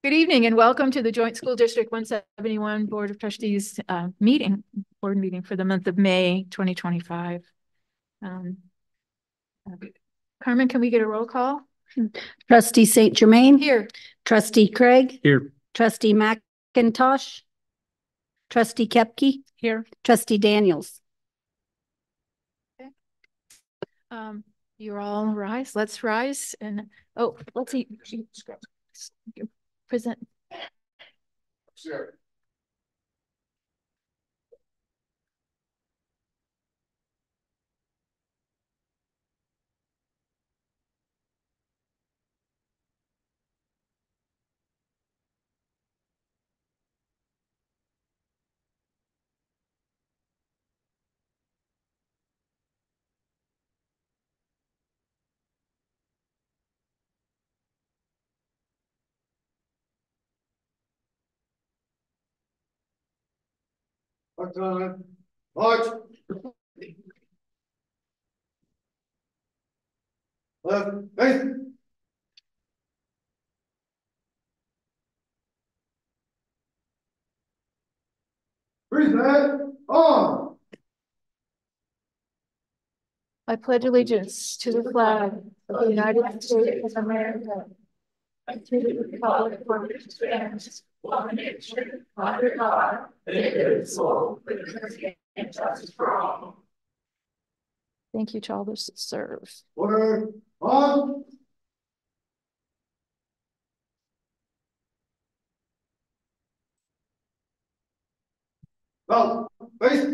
Good evening and welcome to the Joint School District 171 Board of Trustees board meeting for the month of May 2025. Carmen, can we get a roll call? Trustee St. Germain. Here. Trustee Craig. Here. Trustee McIntosh. Trustee Kepke. Here. Trustee Daniels. Okay. You all rise. Let's rise and let's see. Present. Sure. What time? March. Left. Hey. Reset. On. I pledge allegiance to the flag of the United States of America and to the republic for which it stands, one nation, under God, indivisible, with liberty and justice for all. Thank you to all those that serve. Order. On. Well, face.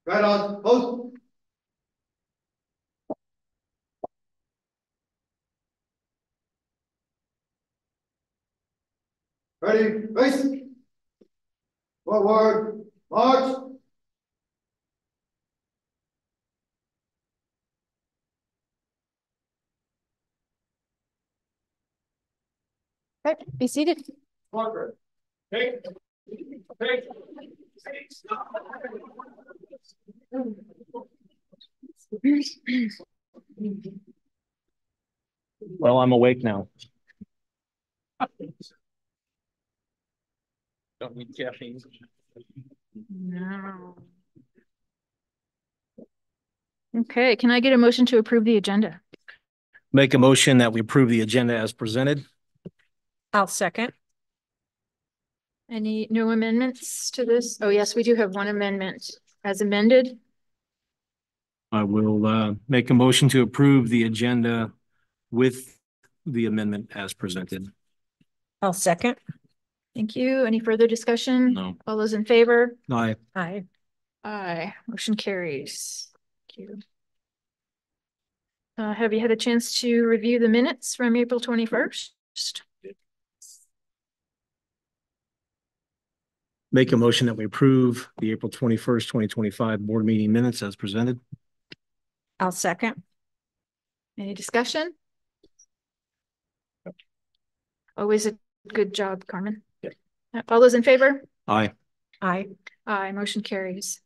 Right on. Post. Ready. Face. Forward. March. Okay, be seated. Marker. Take. Take. Well, I'm awake now. Don't need caffeine. No. Okay, can I get a motion to approve the agenda? Make a motion that we approve the agenda as presented. I'll second. Any new amendments to this? Oh, yes, we do have one amendment as amended. I will make a motion to approve the agenda with the amendment as presented. I'll second. Thank you. Any further discussion? No. All those in favor? Aye. Aye. Aye. Motion carries. Thank you. Have you had a chance to review the minutes from April 21st? Make a motion that we approve the April 21st, 2025 board meeting minutes as presented. I'll second. Any discussion? Always a good job, Carmen. Yep. All those in favor? Aye. Aye. Aye. Motion carries.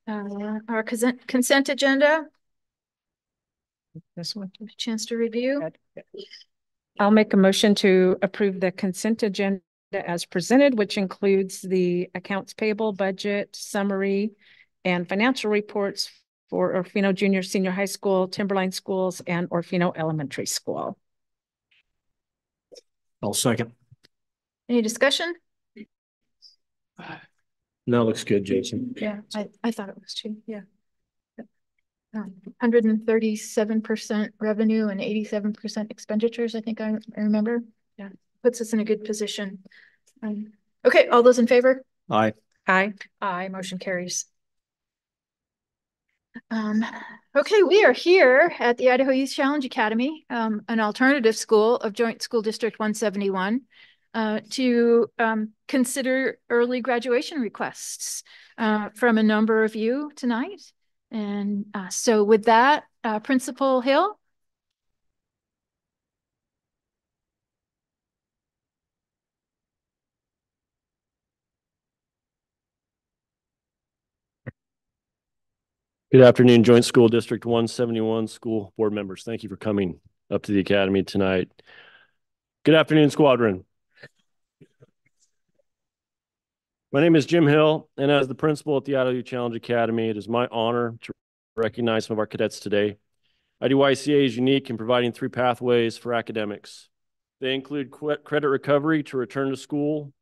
Our consent agenda. This one. A chance to review. I'll make a motion to approve the consent agenda as presented, which includes the accounts payable, budget, summary, and financial reports for Orofino Junior Senior High School, Timberline Schools, and Orofino Elementary School. I'll second. Any discussion? No, looks good, Jason. Yeah, I thought it was too. Yeah. 137% revenue and 87% expenditures. I think I remember. Yeah, puts us in a good position. Okay, all those in favor? Aye. Aye. Aye. Motion carries. Okay, we are here at the Idaho Youth Challenge Academy, an alternative school of Joint School District 171, to consider early graduation requests from a number of you tonight. And so with that, Principal Hill. Good afternoon, Joint School District 171 school board members. Thank you for coming up to the academy tonight. Good afternoon, Squadron. My name is Jim Hill, and as the principal at the Idaho Youth Challenge Academy, it is my honor to recognize some of our cadets today. IDYCA is unique in providing 3 pathways for academics. They include credit recovery to return to school,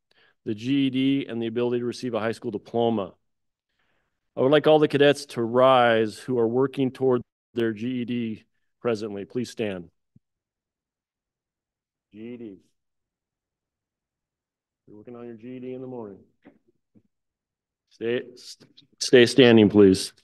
the GED, and the ability to receive a high school diploma. I would like all the cadets to rise who are working toward their GED presently. Please stand. GED. You're working on your GED in the morning. Stay standing, please.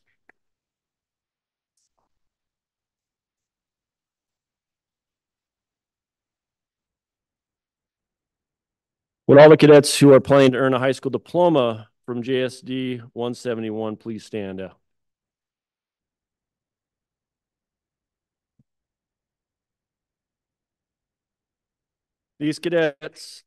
Would all the cadets who are planning to earn a high school diploma from JSD 171 please stand up? These cadets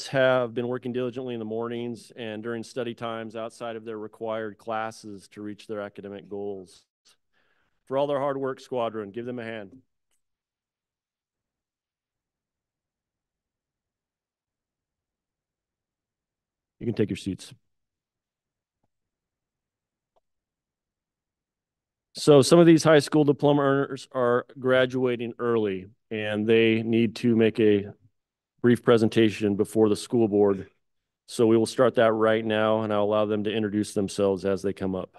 have been working diligently in the mornings and during study times outside of their required classes to reach their academic goals. For all their hard work, Squadron, give them a hand. You can take your seats. So some of these high school diploma earners are graduating early, and they need to make a brief presentation before the school board. So we will start that right now, and I'll allow them to introduce themselves as they come up.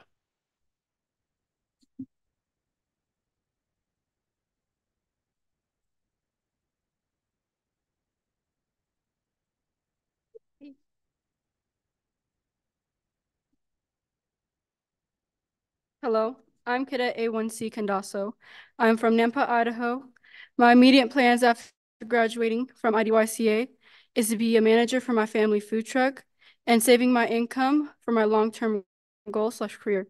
Hello, I'm Cadet A1C Candasso. I'm from Nampa, Idaho. My immediate plans after graduating from IDYCA is to be a manager for my family food truck and saving my income for my long-term goal/career.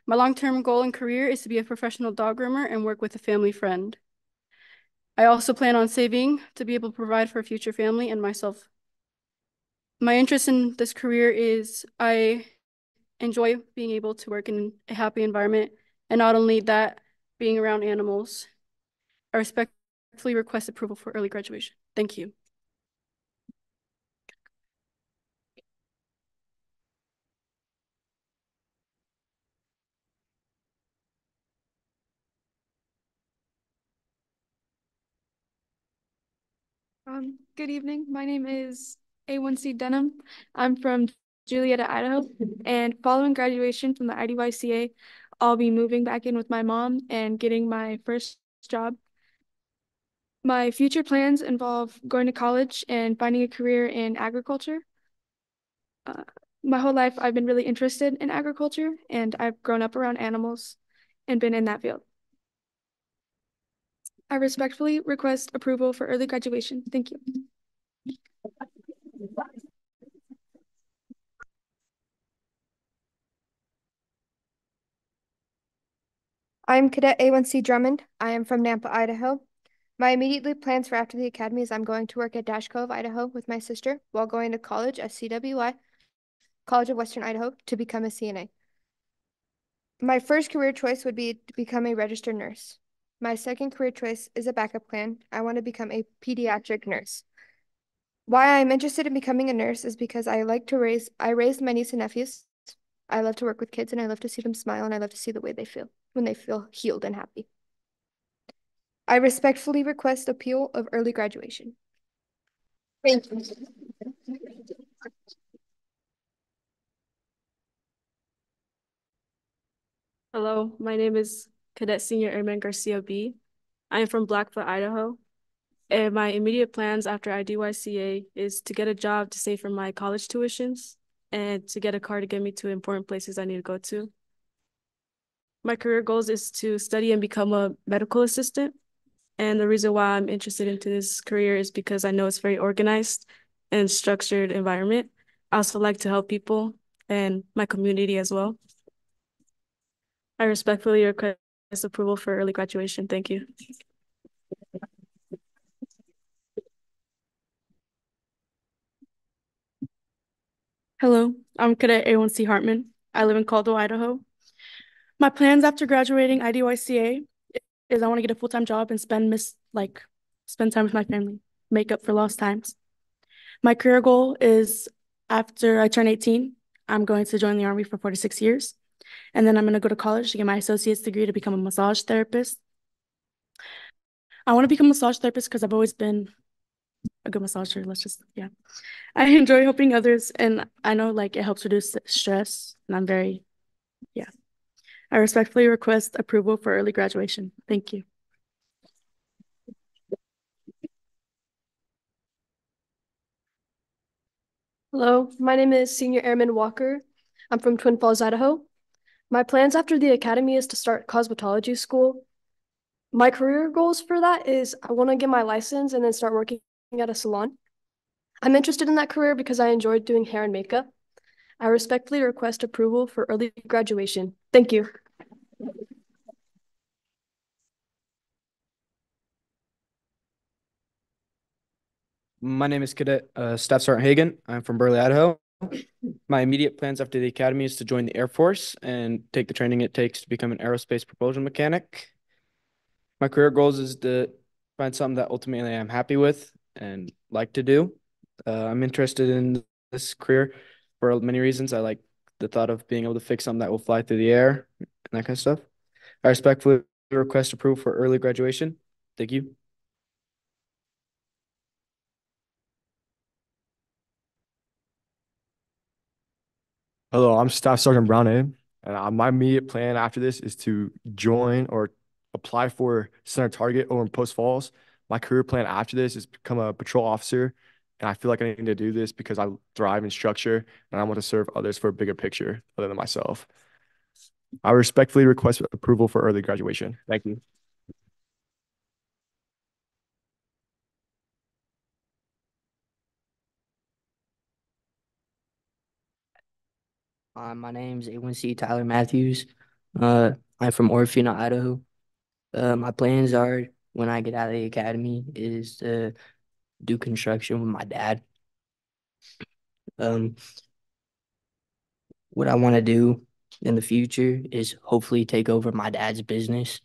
My long-term goal and career is to be a professional dog groomer and work with a family friend. I also plan on saving to be able to provide for a future family and myself. My interest in this career is I enjoy being able to work in a happy environment, and not only that, being around animals. I respectfully request approval for early graduation. Thank you. Good evening. My name is A1C Denham. I'm from Julietta, Idaho, and following graduation from the IDYCA, I'll be moving back in with my mom and getting my first job. My future plans involve going to college and finding a career in agriculture. My whole life, I've been really interested in agriculture, and I've grown up around animals and been in that field. I respectfully request approval for early graduation. Thank you. I'm Cadet A1C Drummond. I am from Nampa, Idaho. My immediate plans for after the academy is I'm going to work at Dash Cove, Idaho with my sister while going to college at CWI, College of Western Idaho, to become a CNA. My first career choice would be to become a registered nurse. My second career choice is a backup plan. I want to become a pediatric nurse. Why I'm interested in becoming a nurse is because I raised my niece and nephews. I love to work with kids and I love to see them smile and I love to see the way they feel when they feel healed and happy. I respectfully request appeal of early graduation. Thank you. Hello, my name is Cadet Senior Airman Garcia B. I am from Blackfoot, Idaho. And my immediate plans after IDYCA is to get a job to save for my college tuitions and to get a car to get me to important places I need to go to. My career goals is to study and become a medical assistant. And the reason why I'm interested into this career is because I know it's very organized and structured environment. I also like to help people and my community as well. I respectfully request approval for early graduation. Thank you. Hello, I'm Cadet A1C Hartman. I live in Caldwell, Idaho. My plans after graduating IDYCA is I want to get a full-time job and spend time with my family, make up for lost times. My career goal is after I turn 18, I'm going to join the Army for 46 years. And then I'm going to go to college to get my associate's degree to become a massage therapist. I want to become a massage therapist because I've always been a good massager. Yeah. I enjoy helping others, and I know it helps reduce stress, and yeah. I respectfully request approval for early graduation. Thank you. Hello, my name is Senior Airman Walker. I'm from Twin Falls, Idaho. My plans after the academy is to start cosmetology school. My career goals for that is I want to get my license and then start working at a salon. I'm interested in that career because I enjoyed doing hair and makeup. I respectfully request approval for early graduation. Thank you. My name is Cadet Staff Sergeant Hagan. I'm from Burley, Idaho. My immediate plans after the academy is to join the Air Force and take the training it takes to become an aerospace propulsion mechanic. My career goals is to find something that ultimately I'm happy with and like to do. I'm interested in this career for many reasons. I like the thought of being able to fix something that will fly through the air and that kind of stuff. I respectfully request approval for early graduation. Thank you. Hello, I'm Staff Sergeant Brown A. And my immediate plan after this is to join or apply for Center Target over in Post Falls. My career plan after this is become a patrol officer. And I feel like I need to do this because I thrive in structure and I want to serve others for a bigger picture other than myself. I respectfully request approval for early graduation. Thank you. My name's A1C Tyler Matthews. I'm from Orofino, Idaho. My plans are when I get out of the academy is to do construction with my dad. What I want to do in the future is hopefully take over my dad's business.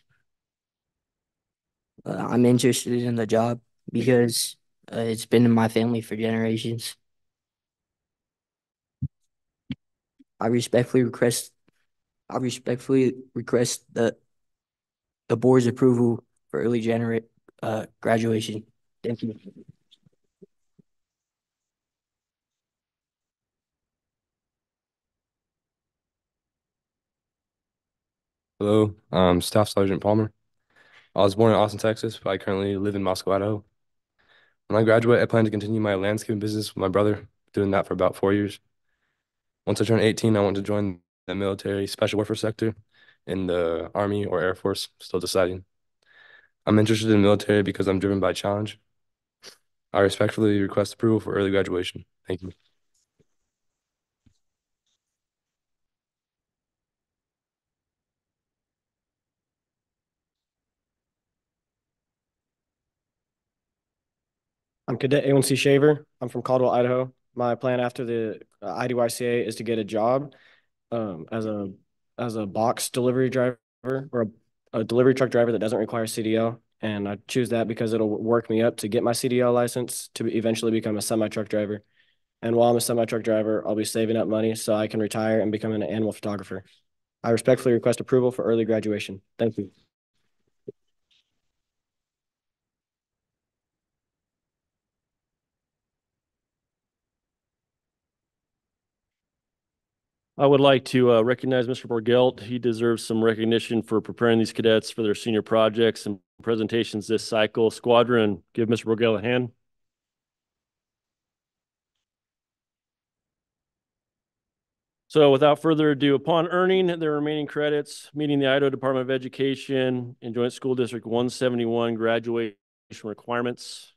I'm interested in the job because it's been in my family for generations. I respectfully request the board's approval for early graduation. Thank you. Hello, Staff Sergeant Palmer. I was born in Austin, Texas, but I currently live in Moscow, Idaho. When I graduate, I plan to continue my landscaping business with my brother, doing that for about 4 years. Once I turn 18, I want to join the military special warfare sector in the Army or Air Force, still deciding. I'm interested in the military because I'm driven by challenge. I respectfully request approval for early graduation. Thank you. I'm Cadet A1C Shaver. I'm from Caldwell, Idaho. My plan after the IDYCA is to get a job as a box delivery driver or a delivery truck driver that doesn't require CDL. And I choose that because it'll work me up to get my CDL license to eventually become a semi-truck driver. And while I'm a semi-truck driver, I'll be saving up money so I can retire and become an animal photographer. I respectfully request approval for early graduation. Thank you. I would like to recognize Mr. Borgelt. He deserves some recognition for preparing these cadets for their senior projects and presentations this cycle. Squadron, give Mr. Borgelt a hand. So without further ado, upon earning their remaining credits, meeting the Idaho Department of Education and Joint School District 171 graduation requirements,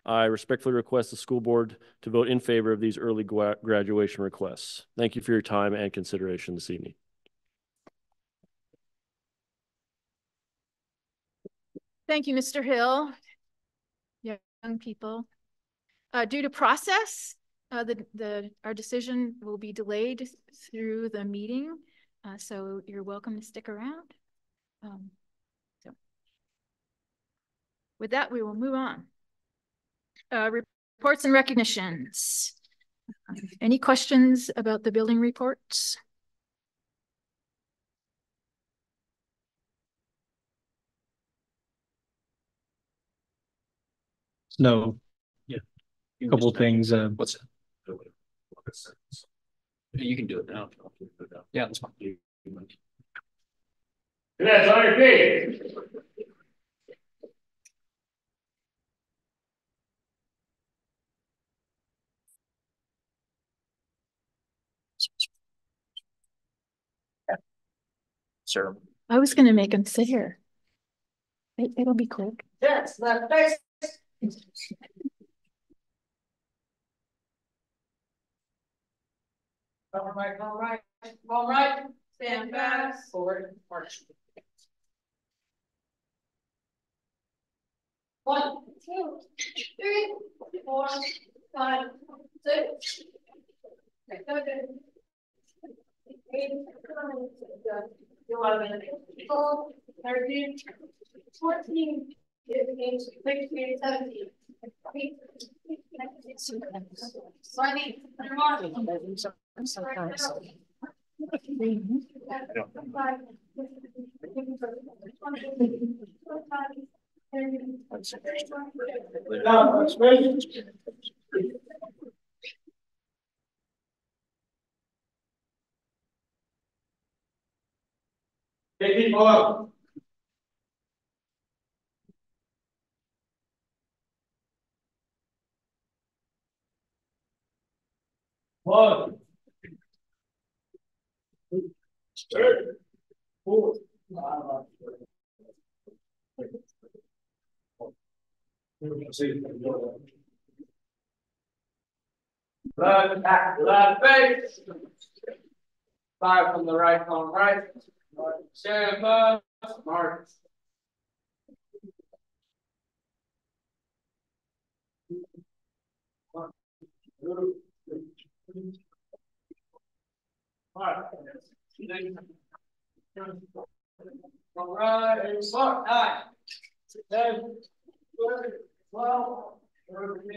I respectfully request the school board to vote in favor of these early graduation requests. Thank you for your time and consideration this evening. Thank you, Mr. Hill. Young people. Due to process, our decision will be delayed through the meeting. So you're welcome to stick around. So with that, we will move on. Reports and recognitions. Any questions about the building reports? No. Yeah. A couple of things. What's that? You can do it now. Yeah, that's fine. Cadets, on your feet. Sir. I was going to make them sit here. It'll be quick. Yes, left face. Come right, come right, come right. Stand fast. Forward, march. 1, 2, 3, 4, 5, 6, 7, 8, 11, 12, 13, 14, 15, 16, 17. Take people up. One. 3, 4. Left back, left face. 5 from the right, on right. Stand up, march. One, 2, 3. All right. All right, start. 9, 10, 12,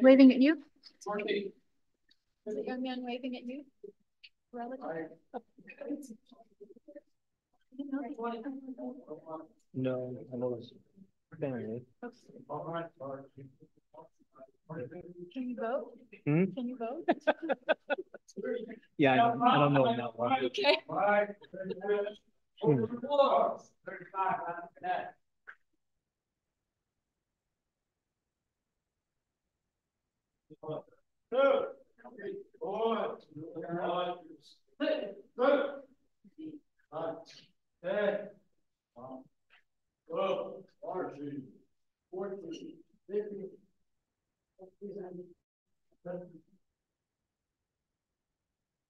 Waving at you? 14. Is the young man waving at you? No, I know it's family. Can you vote? Hmm? Can you vote? Yeah, I don't know that one. Okay.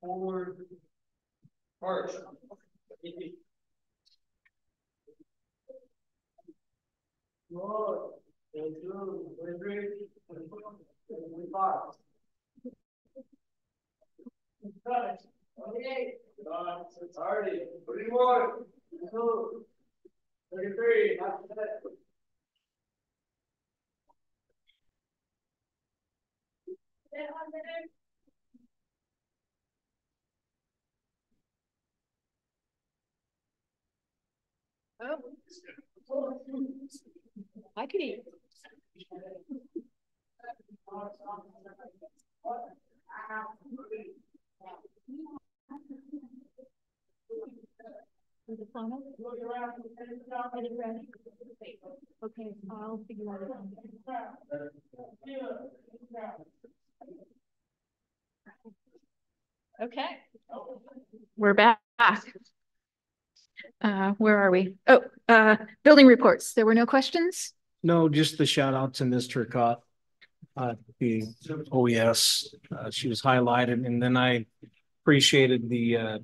Forward, march. One, 2, 3, 5. 28. It's already 31. 32. 33. Oh. I could eat. Okay, I'll figure out it. Okay. We're back. Where are we? Oh, building reports. There were no questions? No, just the shout out to Mr. Cott. The OES, she was highlighted, and then I appreciated the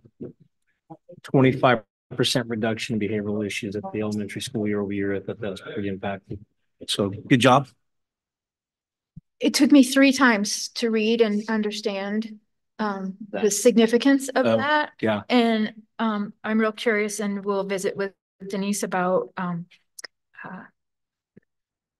25% reduction in behavioral issues at the elementary school year over year. I thought that was pretty impactful. So good job. It took me 3 times to read and understand the significance of that. Yeah. And I'm real curious, and we'll visit with Denise about,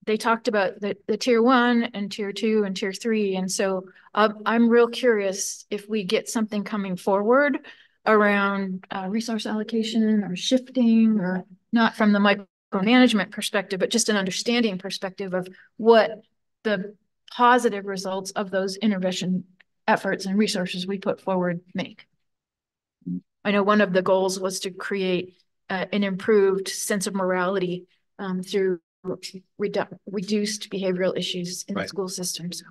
they talked about the tier 1 and tier 2 and tier 3. And so I'm real curious if we get something coming forward around resource allocation or shifting, or not from the micromanagement perspective, but just an understanding perspective of what the positive results of those intervention efforts and resources we put forward make. I know one of the goals was to create an improved sense of morality through reduced behavioral issues in the school system. So,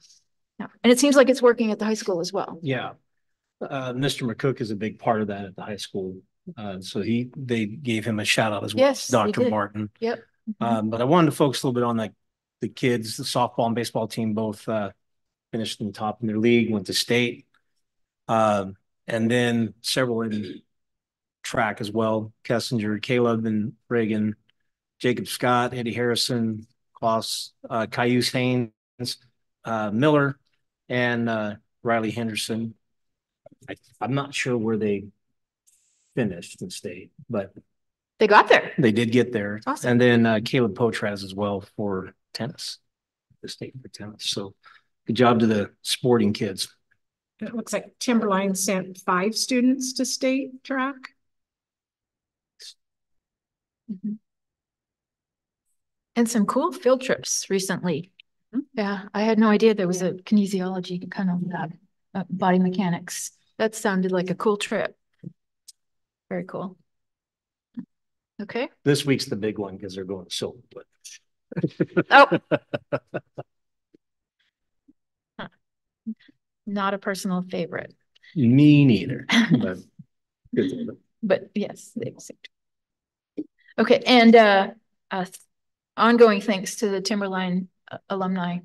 yeah. And it seems like it's working at the high school as well. Yeah. Mr. McCook is a big part of that at the high school. So they gave him a shout out as well. Yes, Dr. Martin. Yep. But I wanted to focus a little bit on the kids. The softball and baseball team both finished in the top in their league, went to state. And then several in track as well. Kessinger, Caleb and Reagan, Jacob Scott, Eddie Harrison, Klaus, Cayuse Haynes, Miller, and Riley Henderson. I'm not sure where they finished in state, but they got there. They did get there. Awesome. And then Caleb Potraz as well for tennis, the state for tennis. So good job to the sporting kids. It looks like Timberline sent 5 students to state track. Mm-hmm. And some cool field trips recently. Mm-hmm. Yeah, I had no idea there was a kinesiology kind of body mechanics. That sounded like a cool trip. Very cool. Okay. This week's the big one because they're going to Silverwood. Oh. Not a personal favorite. Me neither. But, but yes, they seem to. Okay, and ongoing thanks to the Timberline alumni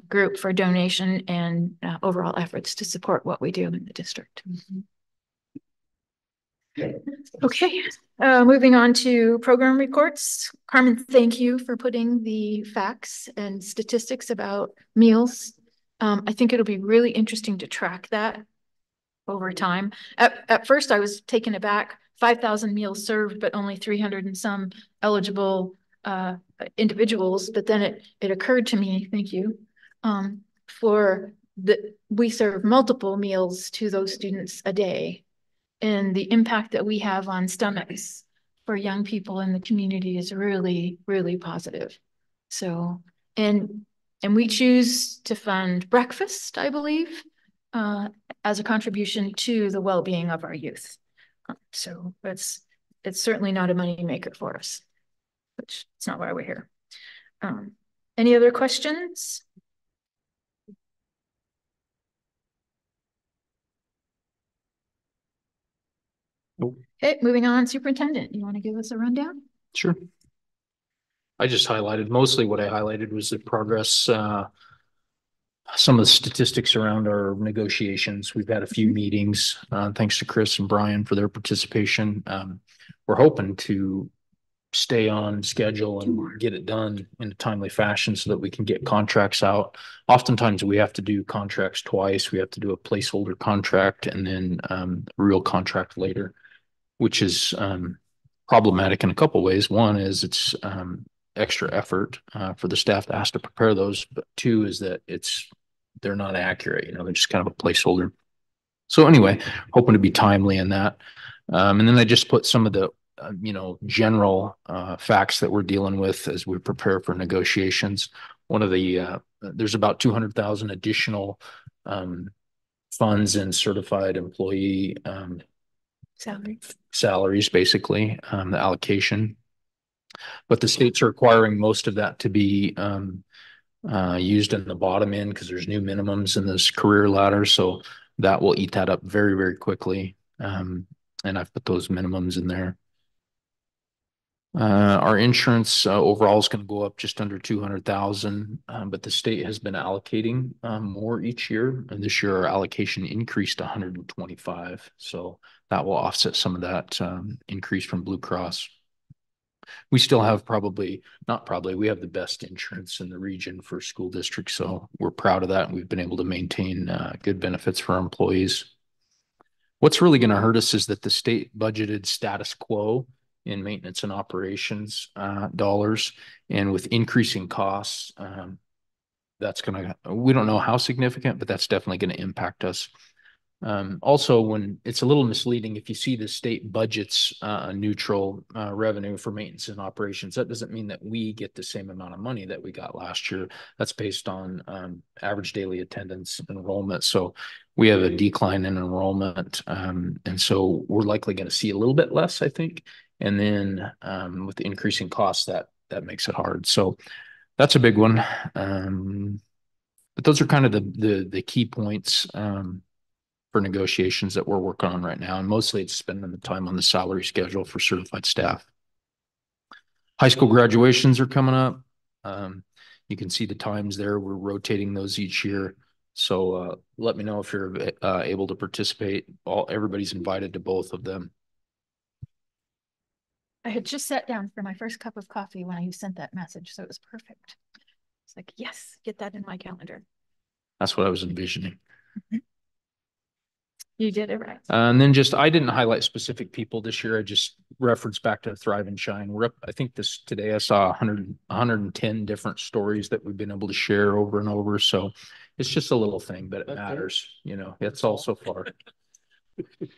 group for donation and overall efforts to support what we do in the district. Mm-hmm. Okay, moving on to program reports. Carmen, thank you for putting the facts and statistics about meals. I think it'll be really interesting to track that over time. At first, I was taken aback. 5,000 meals served, but only 300 and some eligible individuals. But then it occurred to me, thank you, we serve multiple meals to those students a day. And the impact that we have on stomachs for young people in the community is really, really positive. So, and we choose to fund breakfast, I believe, as a contribution to the well-being of our youth. So it's certainly not a money maker for us, which it's not why we're here. Any other questions? Okay, moving on. Superintendent, you want to give us a rundown? Sure. I just highlighted, mostly what I highlighted was the progress, some of the statistics around our negotiations. We've had a few meetings, thanks to Chris and Brian for their participation. We're hoping to stay on schedule and get it done in a timely fashion so that we can get contracts out. Oftentimes we have to do contracts twice. We have to do a placeholder contract and then a real contract later, which is problematic in a couple of ways. One is it's extra effort for the staff that has to prepare those, but 2 is that they're not accurate. You know, they're just kind of a placeholder. So anyway, hoping to be timely in that. And then I just put some of the general facts that we're dealing with as we prepare for negotiations. One of the there's about 200,000 additional funds in certified employee salaries, basically, the allocation. But the states are requiring most of that to be used in the bottom end because there's new minimums in this career ladder. So that will eat that up very, very quickly. And I've put those minimums in there. Our insurance overall is going to go up just under 200,000, but the state has been allocating more each year, and this year our allocation increased to 125. So that will offset some of that increase from Blue Cross. We still have we have the best insurance in the region for school districts, so we're proud of that, and we've been able to maintain good benefits for our employees. What's really going to hurt us is that the state budgeted status quo in maintenance and operations dollars, and with increasing costs, that's going to, we don't know how significant, but that's definitely going to impact us. Also, when it's a little misleading, if you see the state budget's neutral revenue for maintenance and operations, that doesn't mean that we get the same amount of money that we got last year. That's based on average daily attendance enrollment. So we have a decline in enrollment. And so we're likely going to see a little bit less, I think. And then with the increasing costs, that makes it hard. So that's a big one. But those are kind of the key points for negotiations that we're working on right now. And mostly it's spending the time on the salary schedule for certified staff. High school graduations are coming up. You can see the times there. We're rotating those each year. So let me know if you're able to participate. Everybody's invited to both of them. I had just sat down for my first cup of coffee when you sent that message, so it was perfect. It's like, yes, get that in my calendar. That's what I was envisioning. Mm-hmm. You did it right. And then I didn't highlight specific people this year. I just referenced back to Thrive and Shine. We're up, I think today I saw 110 different stories that we've been able to share over and over. So it's just a little thing, but it matters. You know, it's all so far.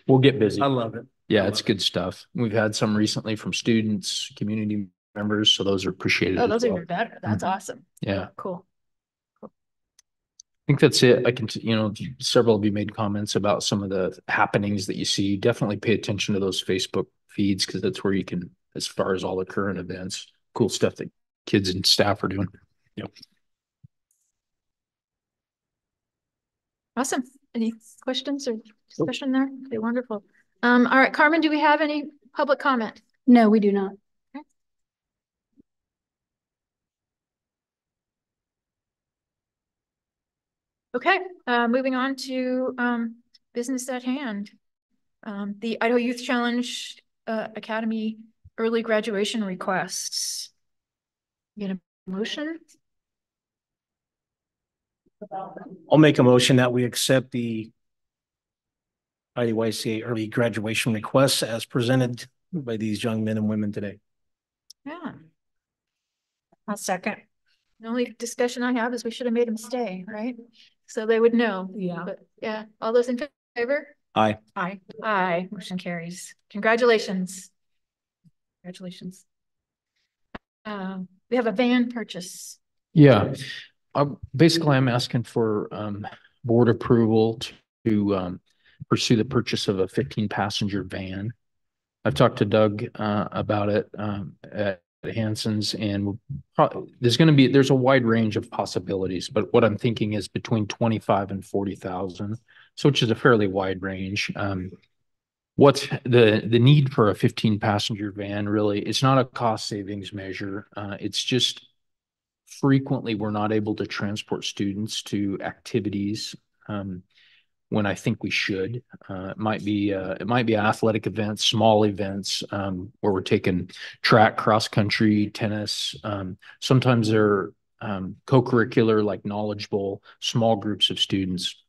We'll get busy. I love it. Yeah, it's good stuff. We've had some recently from students, community members. So those are appreciated. Oh, those are even better. That's awesome. Yeah. Cool. I think that's it. I can, several of you made comments about some of the happenings that you see. Definitely pay attention to those Facebook feeds, because that's where you can, as far as all the current events, cool stuff that kids and staff are doing. Yep. Awesome. Any questions or discussion there? Okay, wonderful. All right, Carmen, do we have any public comment? No, we do not. Okay, moving on to business at hand. The Idaho Youth Challenge Academy early graduation requests. Get a motion? I'll make a motion that we accept the IDYCA early graduation requests as presented by these young men and women today. Yeah. I'll second. The only discussion I have is we should have made them stay, right? So they would know. Yeah. But yeah, all those in favor? Aye. Aye. Aye. Motion carries. Congratulations. Congratulations. We have a van purchase. Yeah. Basically, I'm asking for board approval to pursue the purchase of a 15-passenger van. I've talked to Doug about it at Hanson's, and there's a wide range of possibilities, but what I'm thinking is between 25 and 40,000, so which is a fairly wide range. What's the need for a 15-passenger van? Really, it's not a cost savings measure. It's just frequently we're not able to transport students to activities when I think we should. It might be athletic events, small events where we're taking track, cross country, tennis. Sometimes they're co-curricular, like Knowledge Bowl, small groups of students.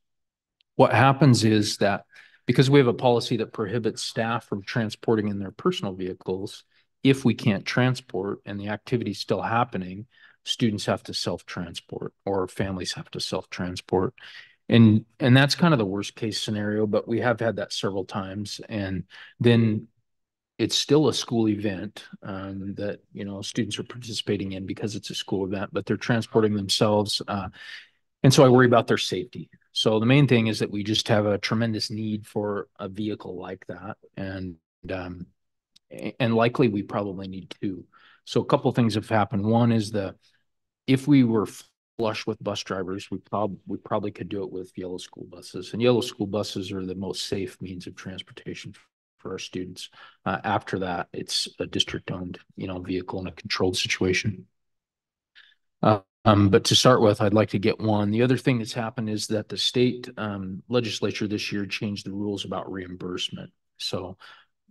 What happens is that because we have a policy that prohibits staff from transporting in their personal vehicles, if we can't transport and the activity's still happening, students have to self-transport or families have to self-transport. And that's kind of the worst case scenario, but we have had that several times. And then it's still a school event that, students are participating in because it's a school event, but they're transporting themselves. And so I worry about their safety. So the main thing is that we just have a tremendous need for a vehicle like that. And likely we probably need two. So a couple of things have happened. One is if we were flush with bus drivers, we probably could do it with yellow school buses. And yellow school buses are the most safe means of transportation for our students. After that, it's a district-owned, vehicle in a controlled situation. But to start with, I'd like to get one. The other thing that's happened is that the state legislature this year changed the rules about reimbursement. So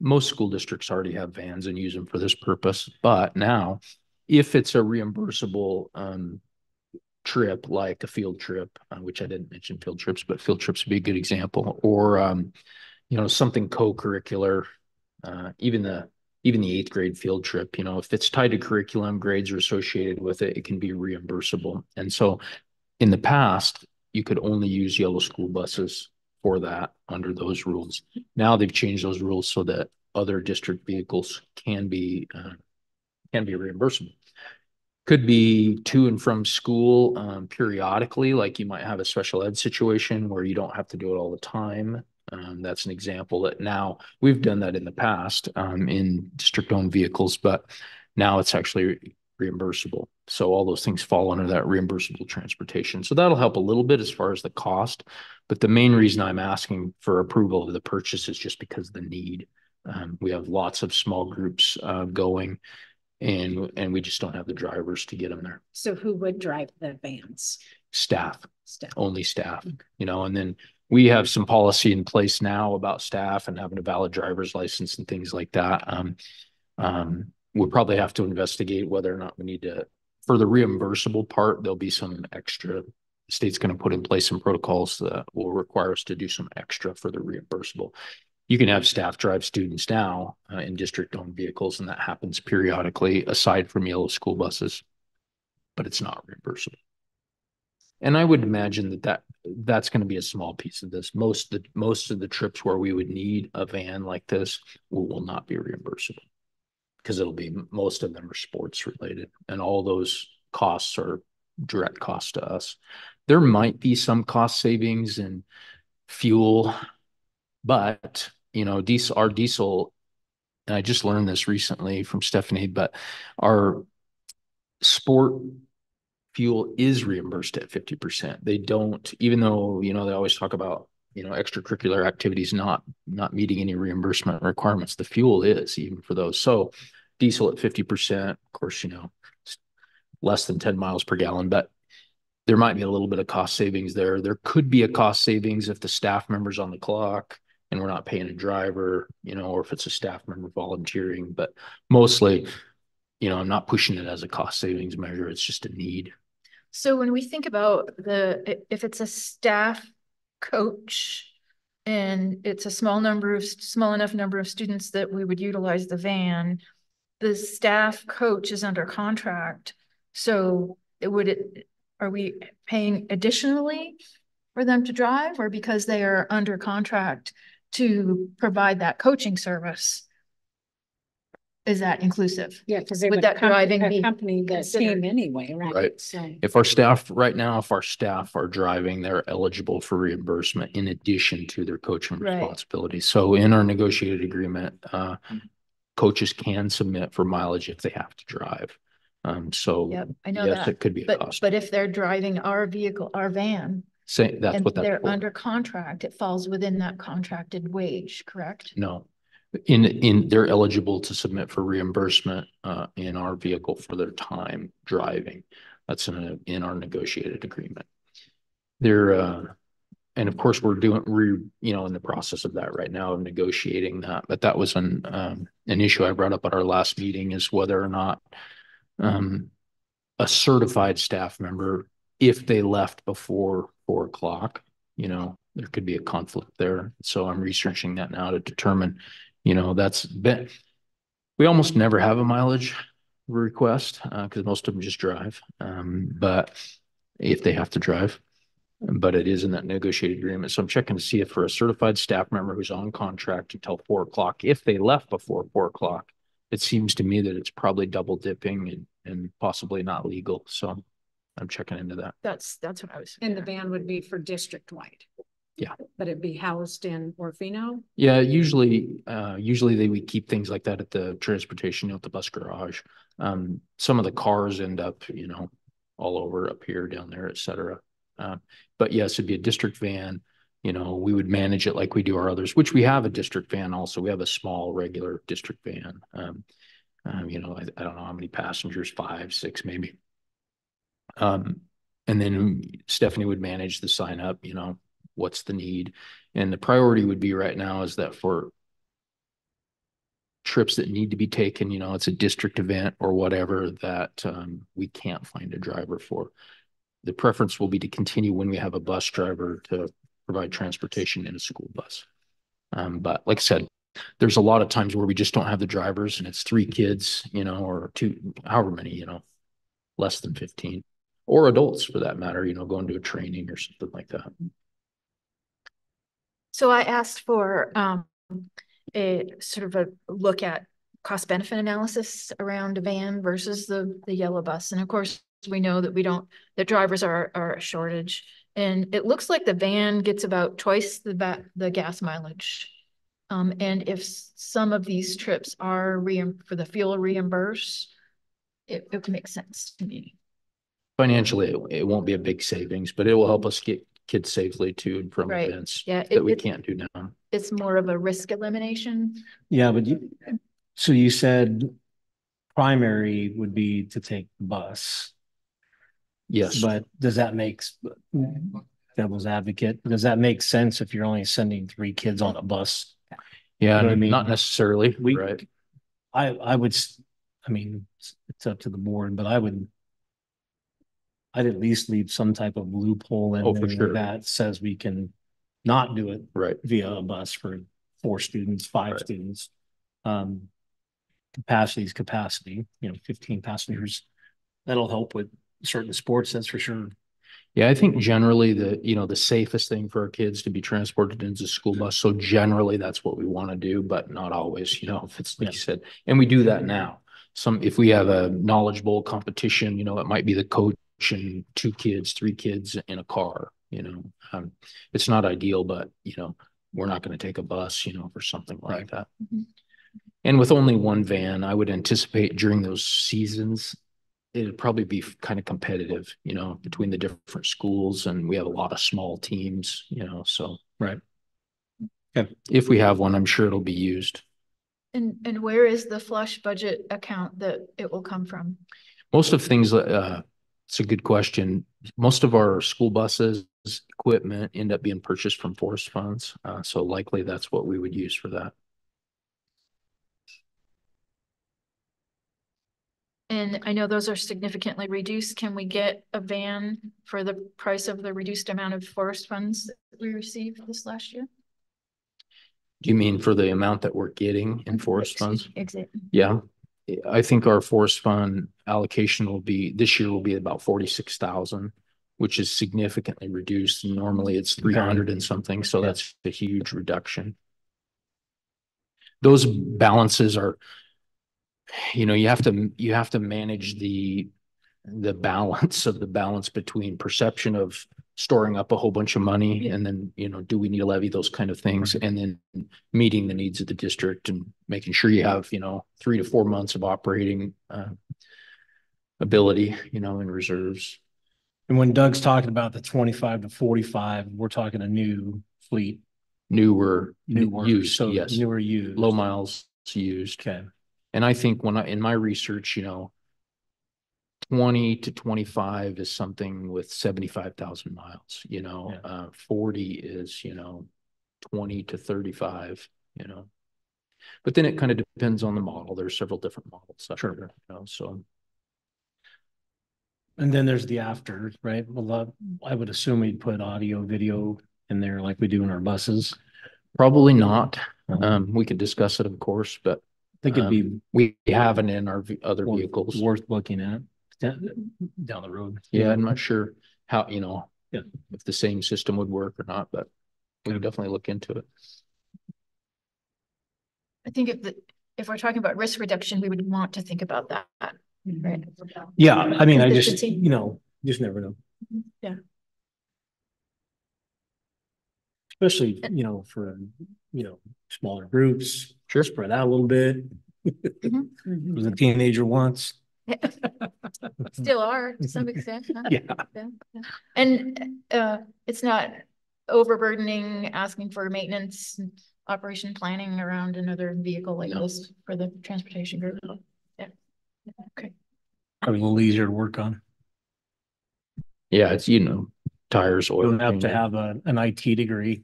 most school districts already have vans and use them for this purpose. But now, if it's a reimbursable trip, like a field trip, which I didn't mention field trips, but field trips would be a good example, or something co-curricular, even the 8th grade field trip, if it's tied to curriculum, grades are associated with it, it can be reimbursable. And so in the past, you could only use yellow school buses for that under those rules. Now they've changed those rules so that other district vehicles can be reimbursable. Could be to and from school periodically, like you might have a special ed situation where you don't have to do it all the time. That's an example that now we've done that in the past in district-owned vehicles, but now it's actually reimbursable. So all those things fall under that reimbursable transportation. So that'll help a little bit as far as the cost. But the main reason I'm asking for approval of the purchase is just because of the need. We have lots of small groups going, and we just don't have the drivers to get them there. So who would drive the vans? Staff. Only staff, and then we have some policy in place now about staff and having a valid driver's license and things like that. We'll probably have to investigate whether or not we need to, for the reimbursable part, there'll be some extra. The state's going to put in place some protocols that will require us to do some extra for the reimbursable. You can have staff drive students now in district-owned vehicles, and that happens periodically aside from yellow school buses, but it's not reimbursable. And I would imagine that's going to be a small piece of this. Most of the trips where we would need a van like this will not be reimbursable, because most of them are sports related, and all those costs are direct costs to us. There might be some cost savings in fuel, but our diesel, and I just learned this recently from Stephanie, but our sport fuel is reimbursed at 50%. They don't, even though, they always talk about, extracurricular activities not meeting any reimbursement requirements. The fuel is, even for those. So diesel at 50%, of course, less than 10 miles per gallon, but there might be a little bit of cost savings there. There could be a cost savings if the staff member's on the clock and we're not paying a driver, or if it's a staff member volunteering. But mostly, I'm not pushing it as a cost savings measure. It's just a need. So when we think about if it's a staff coach and it's a small enough number of students that we would utilize the van, the staff coach is under contract. So are we paying additionally for them to drive, or because they are under contract to provide that coaching service? Is that inclusive? Yeah, because they would would that driving be accompany the team anyway, right? Right. So If our staff are driving, they're eligible for reimbursement in addition to their coaching responsibilities. So in our negotiated agreement, coaches can submit for mileage if they have to drive. Yep, I know yes, that. It could be a cost. But if they're driving our vehicle, our van, that's what they're for. under contract, it falls within that contracted wage, correct? No. They're eligible to submit for reimbursement in our vehicle for their time driving. That's in our negotiated agreement. And of course we're in the process of that right now, of negotiating that. But that was an issue I brought up at our last meeting, is whether or not a certified staff member, if they left before 4 o'clock, there could be a conflict there. So I'm researching that now to determine. We almost never have a mileage request because most of them just drive. But if they have to drive, but it is in that negotiated agreement. So I'm checking to see if for a certified staff member who's on contract until 4 o'clock, if they left before 4 o'clock, it seems to me that it's probably double dipping and possibly not legal. So I'm checking into that. That's what I was. And the van would be for district wide. Yeah. But it'd be housed in Orofino? Yeah, usually they would keep things like that at the transportation, at the bus garage. Some of the cars end up, all over up here, down there, et cetera. But yes, it'd be a district van. We would manage it like we do our others, which we have a district van also. We have a small regular district van. I don't know how many passengers, 5, 6 maybe. And then Stephanie would manage the sign up, what's the need. And the priority would be right now is that for trips that need to be taken, it's a district event or whatever that we can't find a driver for. The preference will be to continue when we have a bus driver to provide transportation in a school bus. But like I said, there's a lot of times where we just don't have the drivers and it's 3 kids, or 2, however many, less than 15, or adults for that matter, going to a training or something like that. So I asked for a sort of a look at cost benefit analysis around a van versus the yellow bus. And of course, we know that the drivers are a shortage. And it looks like the van gets about twice the gas mileage. And if some of these trips are for the fuel reimburse, it makes sense to me. Financially, it won't be a big savings, but it will help us get kids safely to and from Right. events Yeah, that we can't do now. It's more of a risk elimination. Yeah, but so you said primary would be to take the bus. Yes. But does that make, devil's advocate, does that make sense if you're only sending 3 kids on a bus? Yeah, You know what I mean? not necessarily. Right. I would, I mean, it's up to the board, but I'd at least leave some type of loophole in for there sure. that says we can not do it right via a bus for 4 students, 5 students. Capacity is capacity, 15 passengers. That'll help with certain sports, that's for sure. Yeah, I think generally the safest thing for our kids to be transported into a school bus. So generally that's what we want to do, but not always, if it's like you said, and we do that now. If we have a Knowledge Bowl competition, it might be the coach and 2 kids, 3 kids in a car, it's not ideal, but we're not going to take a bus, for something like that. Mm-hmm. And with only 1 van, I would anticipate during those seasons, it'd probably be kind of competitive, between the different schools, and we have a lot of small teams, so. Right. If we have one, I'm sure it'll be used. And where is the flush budget account that it will come from? Most of things, it's a good question. Most of our school buses, equipment end up being purchased from forest funds. So likely that's what we would use for that. And I know those are significantly reduced. Can we get a van for the price of the reduced amount of forest funds that we received this last year? Do you mean for the amount that we're getting in forest funds? Exactly. Yeah. I think our forest fund allocation this year will be about 46,000, which is significantly reduced. Normally it's 300 and something. So that's a huge reduction. Those balances are, you have to manage the balance between perception of storing up a whole bunch of money and then, do we need to levy those kind of things, and then meeting the needs of the district and making sure you have, 3 to 4 months of operating ability, in reserves. And when Doug's talking about the 25 to 45, we're talking a new fleet. Newer used, so yes. Newer used. Low miles used. Okay. And I think in my research, 20 to 25 is something with 75,000 miles, 40 is, 20 to 35, but then it kind of depends on the model. There's several different models. Sure. So. And then there's the after, right? Well, I would assume we'd put audio, video in there like we do in our buses. Probably not. We could discuss it, of course, but I think it'd be, we have it in our other vehicles. Worth looking at down the road. Yeah, I'm not sure how, if the same system would work or not, but we would definitely look into it. I think if we're talking about risk reduction, we would want to think about that, right? Yeah, I mean, I just, just never know. Yeah. Especially, for, smaller groups. Sure. Spread out a little bit. Mm-hmm. Was a teenager once. Still are to some extent. Huh? Yeah. And it's not overburdening, asking for maintenance, operation planning around another vehicle like this for the transportation group. Yeah. Okay. Probably a little easier to work on. Yeah, it's tires, oil. You don't have to have an IT degree.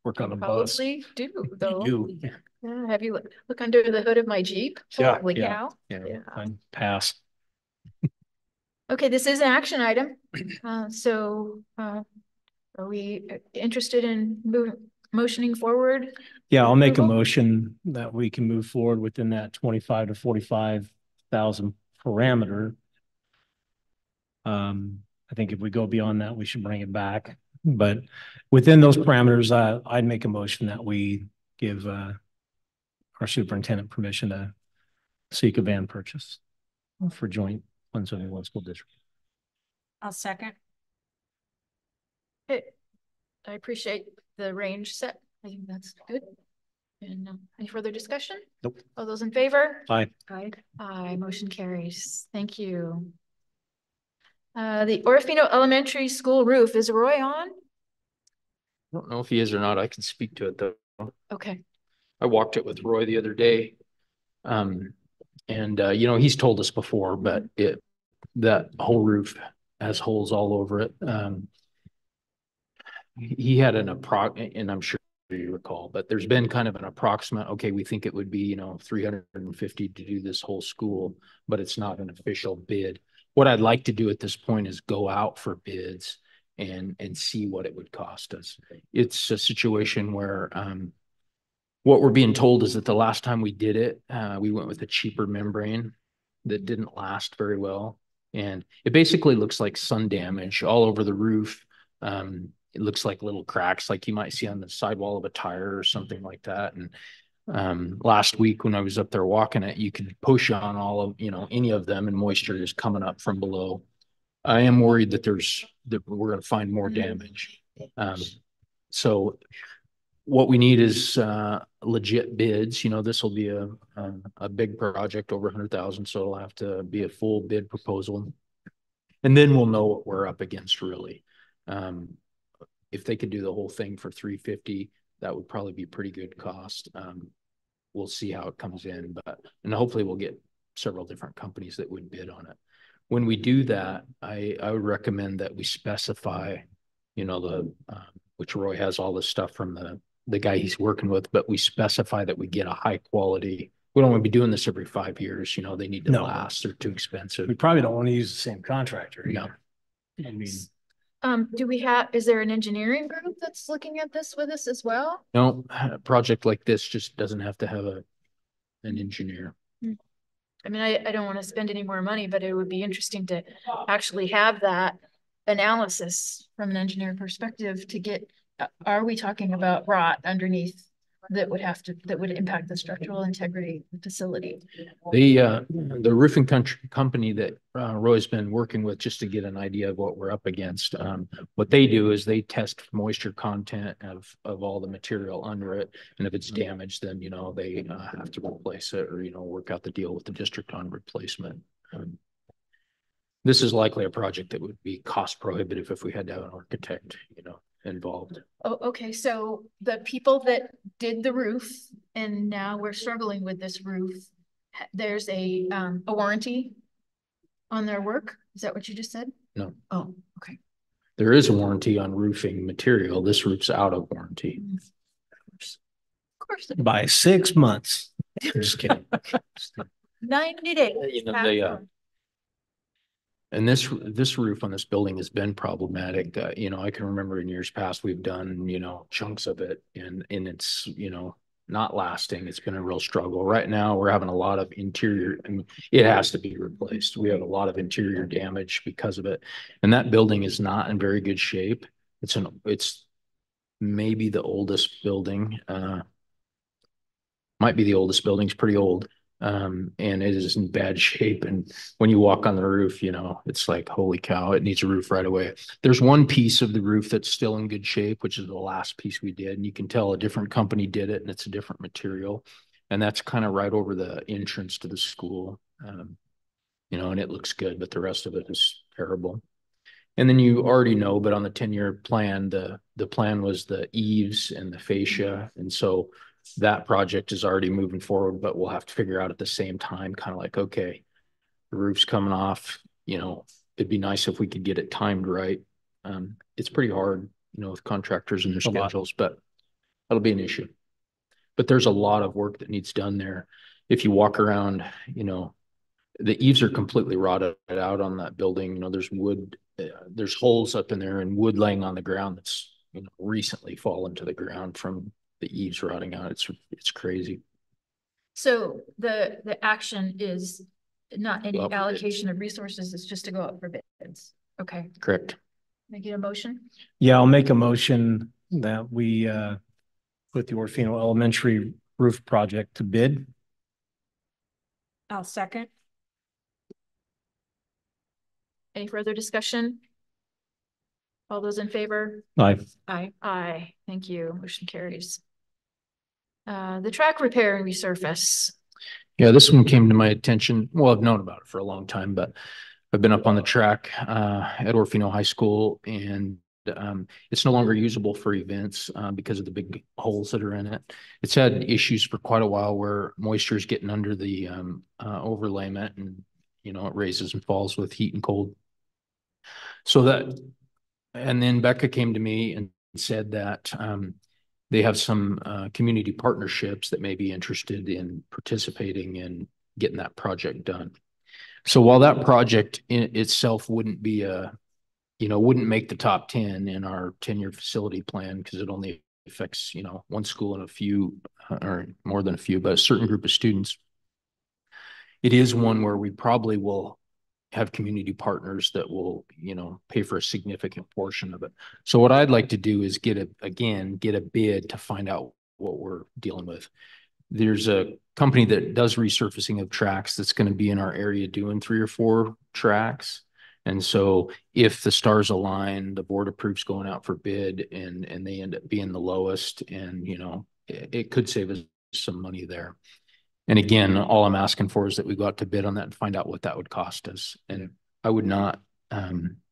Work on a bus. Probably do though. You do. Yeah. Have you look under the hood of my Jeep? Holy cow. Yeah. Pass. Okay, this is an action item. So are we interested in motioning forward? Yeah, I'll make a Approval? motion that we can move forward within that 25 to 45,000 parameter. I think if we go beyond that, we should bring it back. But within those parameters, I'd make a motion that we give our superintendent permission to seek a van purchase for joint 171 school district. I'll second. Okay. I appreciate the range set. I think that's good. And any further discussion? Nope. All those in favor? Aye. Aye. Aye. Motion carries. Thank you. The Orofino Elementary School roof, is Roy on? I don't know if he is or not. I can speak to it though. Okay. I walked it with Roy the other day. You know, he's told us before, but that whole roof has holes all over it. He had and I'm sure you recall, but there's been kind of an approximate, okay, we think it would be, you know, 350 to do this whole school, but it's not an official bid. What I'd like to do at this point is go out for bids and see what it would cost us. It's a situation where what we're being told is that the last time we did it, we went with a cheaper membrane that didn't last very well. And it basically looks like sun damage all over the roof. It looks like little cracks like you might see on the sidewall of a tire or something like that. And last week when I was up there walking it, you could push on all of, you know, any of them and moisture is coming up from below. I am worried that we're going to find more damage. So what we need is legit bids. You know, this will be a big project over 100,000, so it'll have to be a full bid proposal, and then we'll know what we're up against really. If they could do the whole thing for 350, that would probably be pretty good cost. We'll see how it comes in, and hopefully we'll get several different companies that would bid on it. When we do that, I would recommend that we specify, you know, which Roy has all this stuff from the guy he's working with, but we specify that we get a high quality. We don't want to be doing this every 5 years. You know, they need to last. They're too expensive. We probably don't want to use the same contractor. No. I mean, is there an engineering group that's looking at this with us as well? No, a project like this just doesn't have to have an engineer. I mean, I don't want to spend any more money, but it would be interesting to actually have that analysis from an engineer perspective to get, are we talking about rot underneath that would impact the structural integrity of the facility? The roofing company that Roy's been working with, just to get an idea of what we're up against, what they do is they test moisture content of all the material under it, and if it's damaged, then, you know, they have to replace it, or, you know, work out the deal with the district on replacement. This is likely a project that would be cost prohibitive if we had to have an architect, you know, involved. Oh, okay. So the people that did the roof, and now we're struggling with this roof, there's a warranty on their work. Is that what you just said? No. Oh, okay. There is a warranty on roofing material. This roof's out of warranty. Of course. By 6 months. Just kidding. 90 days. You know, and this roof on this building has been problematic. You know, I can remember in years past, we've done, you know, chunks of it, and it's, you know, not lasting. It's been a real struggle. Right now, we're having a lot of interior, I mean, it has to be replaced. We have a lot of interior damage because of it. And that building is not in very good shape. It's maybe the oldest building, might be the oldest building. It's pretty old. And it is in bad shape. And when you walk on the roof, you know, it's like, holy cow, it needs a roof right away. There's one piece of the roof that's still in good shape, which is the last piece we did. And you can tell a different company did it, and it's a different material. And that's kind of right over the entrance to the school. You know, and it looks good, but the rest of it is terrible. And then you already know, but on the 10-year plan, the plan was the eaves and the fascia. And so that project is already moving forward, but we'll have to figure out at the same time, kind of like, okay, the roof's coming off, you know, it'd be nice if we could get it timed right. It's pretty hard, you know, with contractors and their schedules, but that'll be an issue. But there's a lot of work that needs done there. If you walk around, you know, the eaves are completely rotted out on that building. You know, there's wood, there's holes up in there and wood laying on the ground that's recently fallen to the ground from the eaves rotting out. It's crazy. So the action is not any Go out for allocation of resources, it's just to go out for bids. Okay, Correct. make it a motion. Yeah, I'll make a motion that we put the Orofino Elementary roof project to bid. I'll second. Any further discussion? All those in favor? Aye. Aye. Aye. Thank you. Motion carries. The track repair and resurface. Yeah, this one came to my attention. Well, I've known about it for a long time, but I've been up on the track at Orofino High School, and it's no longer usable for events because of the big holes that are in it. It's had issues for quite a while where moisture is getting under the overlayment, and it raises and falls with heat and cold. And then Becca came to me and said that they have some community partnerships that may be interested in participating in getting that project done. So while that project in itself wouldn't be wouldn't make the top 10 in our 10-year facility plan, because it only affects, one school and a few, or more than a few, but a certain group of students. It is one where we probably will have community partners that will, pay for a significant portion of it. So what I'd like to do is get a bid to find out what we're dealing with. There's a company that does resurfacing of tracks that's going to be in our area doing 3 or 4 tracks. And so if the stars align, the board approves going out for bid, and they end up being the lowest, and, it could save us some money there. And again, all I'm asking for is that we go out to bid on that and find out what that would cost us. And I would not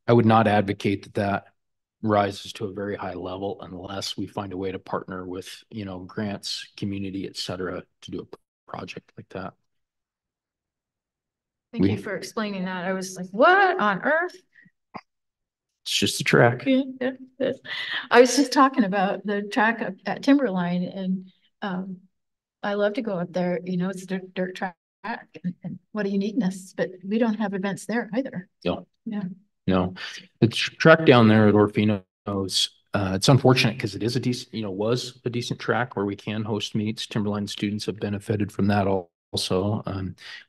advocate that rises to a very high level unless we find a way to partner with, grants, community, et cetera, to do a project like that. Thank you for explaining that. I was like, what on earth? It's just a track. I was just talking about the track at Timberline, and I love to go up there. It's a dirt track, and what a uniqueness. But we don't have events there either. No. Yeah. No. The track down there at Orofino's, it's unfortunate because it is a decent, was a decent track where we can host meets. Timberline students have benefited from that also.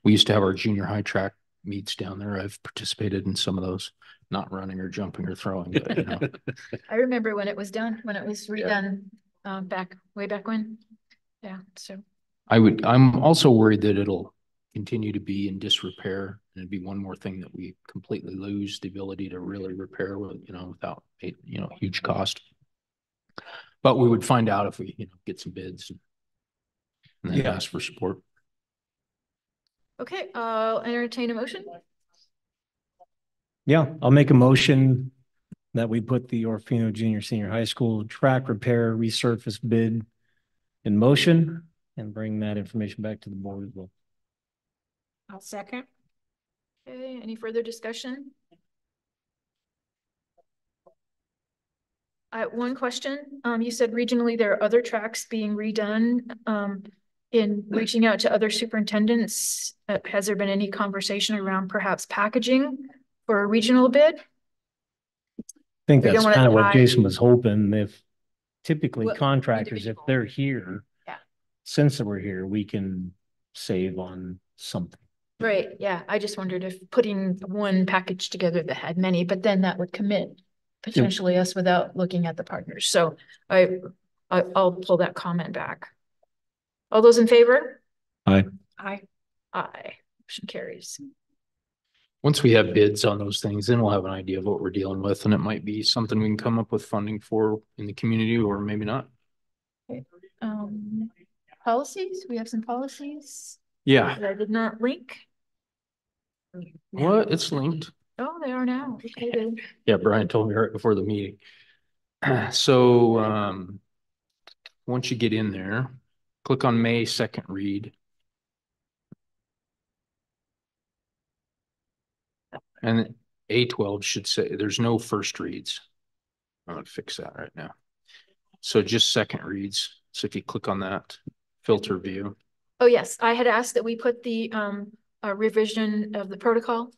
We used to have our junior high track meets down there. I've participated in some of those, not running or jumping or throwing, but I remember when it was done, when it was redone, way back when. Yeah. So I'm also worried that it'll continue to be in disrepair, and it'd be one more thing that we completely lose the ability to really repair without huge cost. But we would find out if we get some bids and then ask for support. Okay, I'll entertain a motion. Yeah, I'll make a motion that we put the Orofino Junior Senior High School track repair resurface bid in motion and bring that information back to the board as well. I'll second. Okay, any further discussion? One question. You said regionally there are other tracks being redone. In reaching out to other superintendents, has there been any conversation around perhaps packaging for a regional bid? I think that's kind of what Jason was hoping. If typically contractors, if they're here, since we're here, we can save on something. Right. Yeah. I just wondered if putting one package together that had many, but then that would commit potentially us without looking at the partners. So I'll pull that comment back. All those in favor? Aye. Aye. Aye. Motion carries. Once we have bids on those things, then we'll have an idea of what we're dealing with, and it might be something we can come up with funding for in the community, or maybe not. Okay. Policies. We have some policies. Yeah. That I did not link. What? It's linked. Oh, they are now. Okay, then. Yeah, Brian told me right before the meeting. So once you get in there, click on May 2nd read. And A12 should say there's no first reads. I'm going to fix that right now. So just second reads. So if you click on that, filter view. Oh, yes. I had asked that we put the revision of the protocol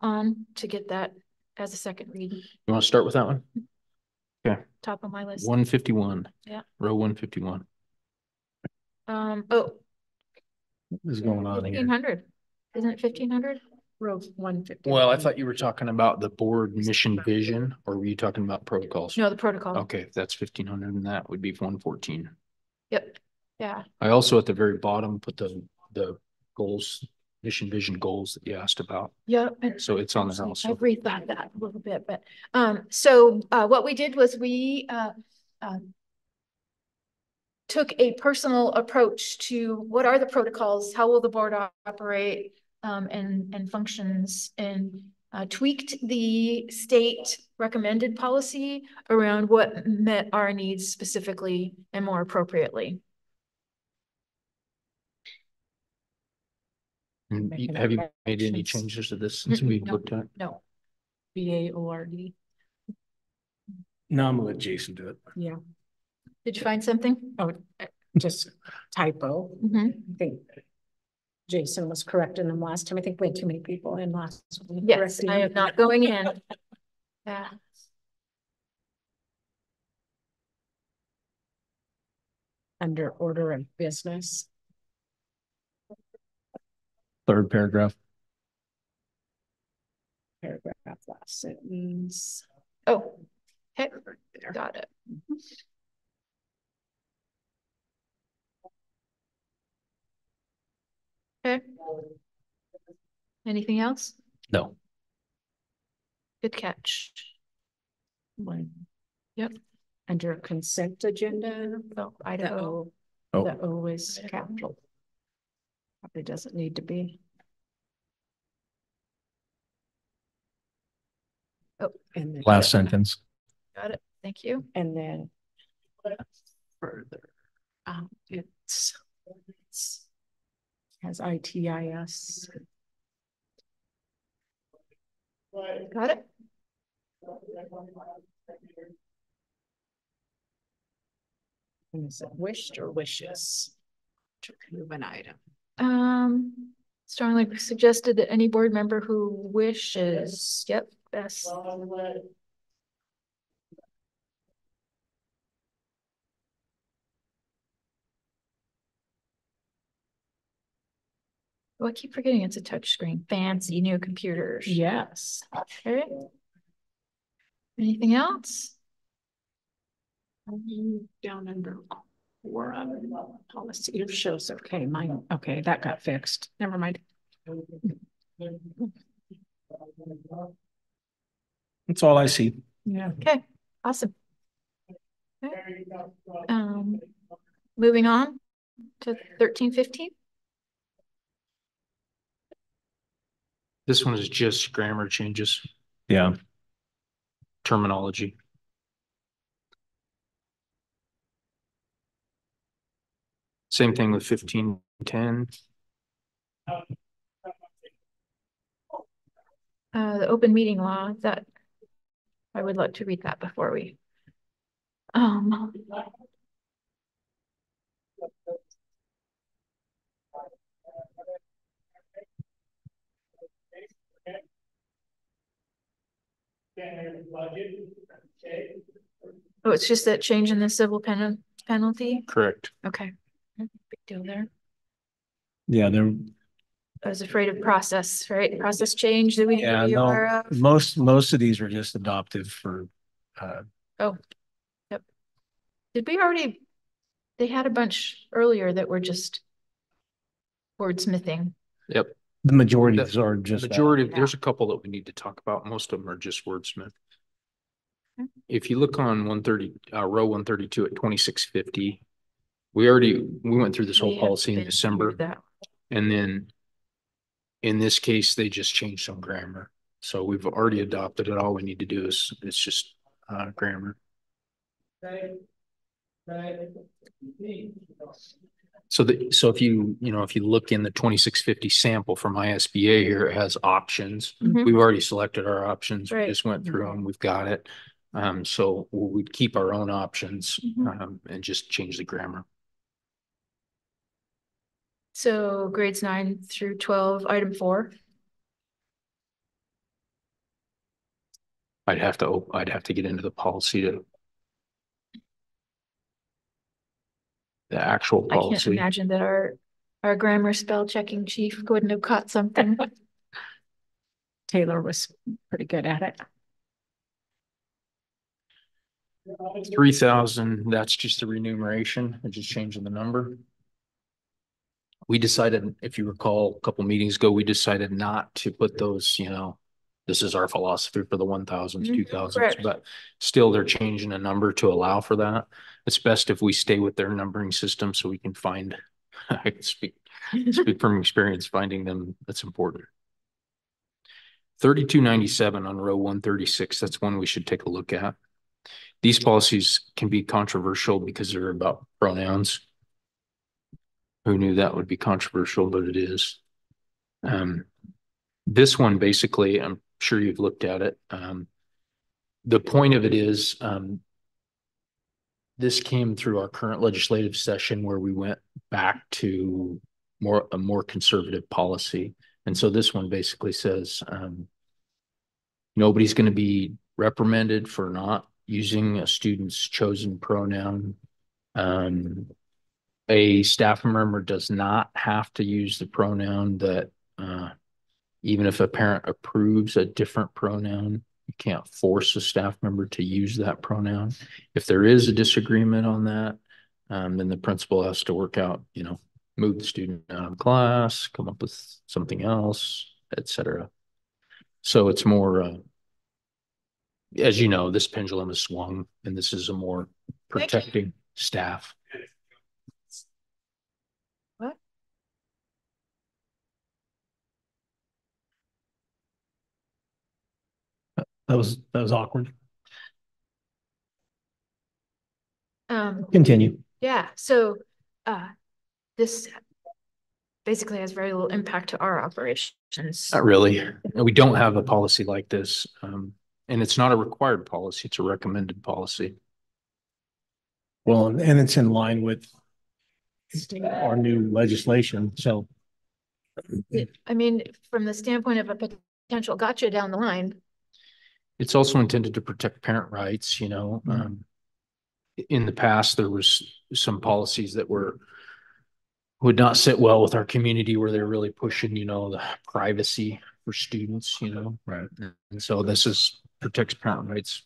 on to get that as a second read. You want to start with that one? Okay, top of my list. 151. Yeah. Row 151. Oh, What is going on here? 1500. Isn't it 1500? Row 150. Well, I thought you were talking about the board mission vision, or were you talking about protocols? No, the protocol. Okay, if that's 1500, and that would be 114. Yep. Yeah. I also at the very bottom put the goals, mission vision goals that you asked about. Yeah. So it's on the house. I've rethought that a little bit, but so what we did was we took a personal approach to what are the protocols, how will the board operate, and functions, and tweaked the state recommended policy around what met our needs specifically and more appropriately. And have you made any changes to this since we looked at? No. BAORD. No, I'm gonna let Jason do it. Yeah. Did you find something? Oh, just typo. I think Jason was correcting them last time. I think we had too many people in last. Yes, I am not going in. Yeah. Under order of business. Third paragraph. Paragraph, last sentence. Oh, okay, got it. Okay. Anything else? No. Good catch. One. Yep. Under consent agenda. Oh, Idaho. The O is capital. Probably doesn't need to be. Oh, and then Last sentence. Got it. Thank you. And then further, it's has ITIS. Got it. And is it wished or wishes to approve an item? Strongly suggested that any board member who wishes, yep, best. Oh, I keep forgetting it's a touch screen. Fancy new computers. Yes. Okay. Anything else? Down under quorum policy, it shows okay. Mine, okay, that got fixed. Never mind. That's all I see. Yeah. Okay, awesome. Okay. Moving on to 1315. This one is just grammar changes. Yeah. Terminology. Same thing with 1510. The open meeting law, that I would like to read that before we oh, it's just that change in the civil penalty. Correct. Okay, big deal there. Yeah, they're I was afraid of process, right? Process change that we need to be aware of. Most of these are just adoptive for Oh, yep. Did we already? They had a bunch earlier that were just wordsmithing. Yep. The majority are just there's a couple that we need to talk about. Most of them are just wordsmith. Okay. If you look on 130, row 132 at 2650, we went through this whole policy in December. And then in this case, they just changed some grammar. So we've already adopted it. All we need to do is it's just grammar. So if you look in the 2650 sample from ISBA here, it has options. We've already selected our options. We just went through them. We've got it. So we'd keep our own options and just change the grammar. So grades 9 through 12, item 4. I'd have to get into the policy to the actual I can't policy. imagine that our grammar spell checking chief wouldn't have caught something. Taylor was pretty good at it. 3,000, that's just the remuneration, and just changing the number. We decided, if you recall, a couple meetings ago, we decided not to put those, this is our philosophy for the 1,000s, 2,000s, Correct. but still they're changing a number to allow for that. It's best if we stay with their numbering system so we can find, I can speak from experience, finding them, that's important. 3297 on row 136, that's one we should take a look at. These policies can be controversial because they're about pronouns. Who knew that would be controversial, but it is. This one, basically, I'm sure you've looked at it. The point of it is, this came through our current legislative session where we went back to a more conservative policy. And so this one basically says, nobody's going to be reprimanded for not using a student's chosen pronoun. A staff member does not have to use the pronoun that, even if a parent approves a different pronoun, you can't force a staff member to use that pronoun. If there is a disagreement on that, then the principal has to work out, move the student out of class, come up with something else, etc. So it's more, as you know, this pendulum has swung, and this is a more protecting staff. What? That was awkward. Continue. Yeah. So, this basically has very little impact to our operations. Not really. We don't have a policy like this. And it's not a required policy, it's a recommended policy. Well, and it's in line with our new legislation. So, I mean, from the standpoint of a potential gotcha down the line. It's also intended to protect parent rights, in the past, there was some policies that would not sit well with our community where they're really pushing, the privacy for students, right. And so this protects parent rights.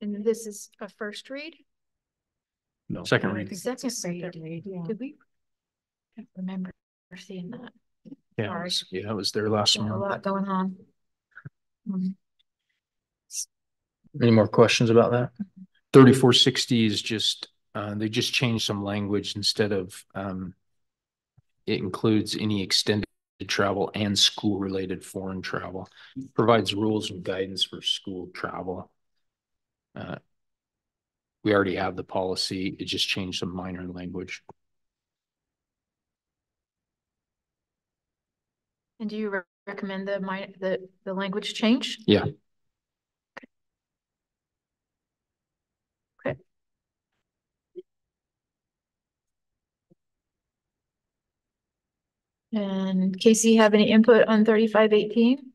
And this is a first read? No. Second read. Second read. Yeah. Did we? I can't remember seeing that. Yeah, it was there last month. A lot going on. Any more questions about that? 3460 is just, they just changed some language instead of, it includes any extended travel and school related foreign travel, provides rules and guidance for school travel. We already have the policy. It just changed some minor language. And do you recommend the language change? Yeah. Okay. And Casey, have any input on 3518?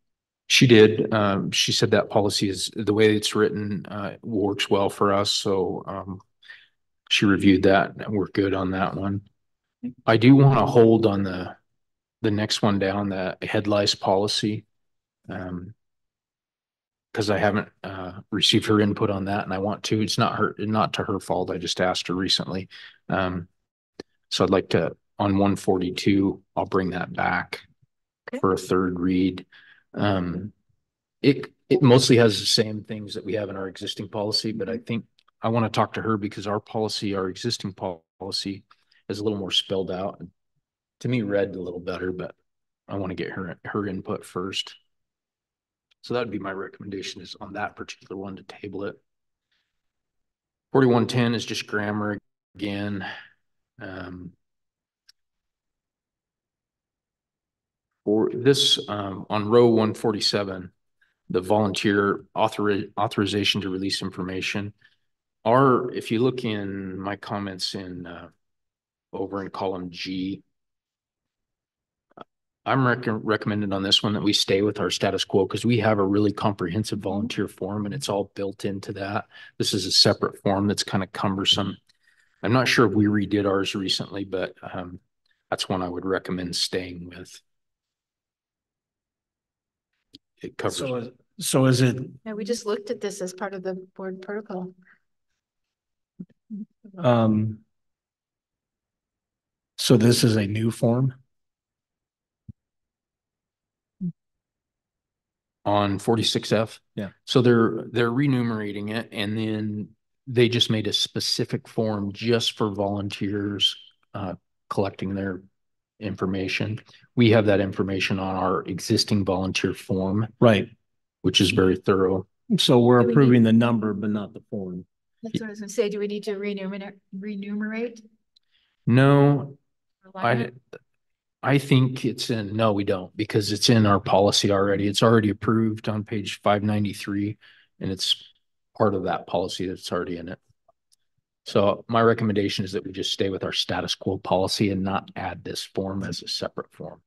She did. She said that policy is the way it's written, works well for us. So she reviewed that and we're good on that one. I do want to hold on the next one down, the head lice policy, because I haven't received her input on that, and I want to. It's not to her fault. I just asked her recently. So I'd like to, on 142, I'll bring that back for a third read. It mostly has the same things that we have in our existing policy, but I think I want to talk to her because our existing policy is a little more spelled out. And to me, read a little better, but I want to get her input first. So that would be my recommendation, is on that particular one to table it. 4110 is just grammar again. For this, on row 147, the volunteer authorization to release information. If you look in my comments in over in column G, I'm recommending on this one that we stay with our status quo because we have a really comprehensive volunteer form and it's all built into that. This is a separate form that's kind of cumbersome. I'm not sure if we redid ours recently, but that's one I would recommend staying with. It covers. So is it? Yeah, we just looked at this as part of the board protocol. So this is a new form? On 46F. Yeah. So they're renumerating it and then they just made a specific form just for volunteers collecting their information. We have that information on our existing volunteer form. Right. Which is very thorough. So we're approving the number, but not the form. That's what I was gonna say. Do we need to renumerate? No, I think no, we don't, because it's in our policy already. It's already approved on page 593 and it's part of that policy that's already in it. So my recommendation is that we just stay with our status quo policy and not add this form as a separate form.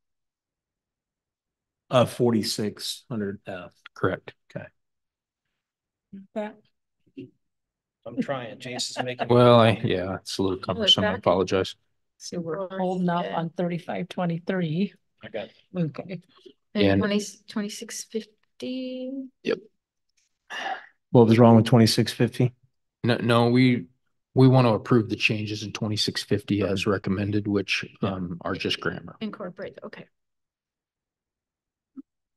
4600F. Correct. Okay. That. I'm trying. Jason's making. Well, yeah, it's a little cumbersome. I apologize. So we're holding up on 3523. I got it. Okay. And 2650. Yep. What was wrong with 2650? No, we want to approve the changes in 2650 as recommended, which are just grammar. Incorporate. Okay.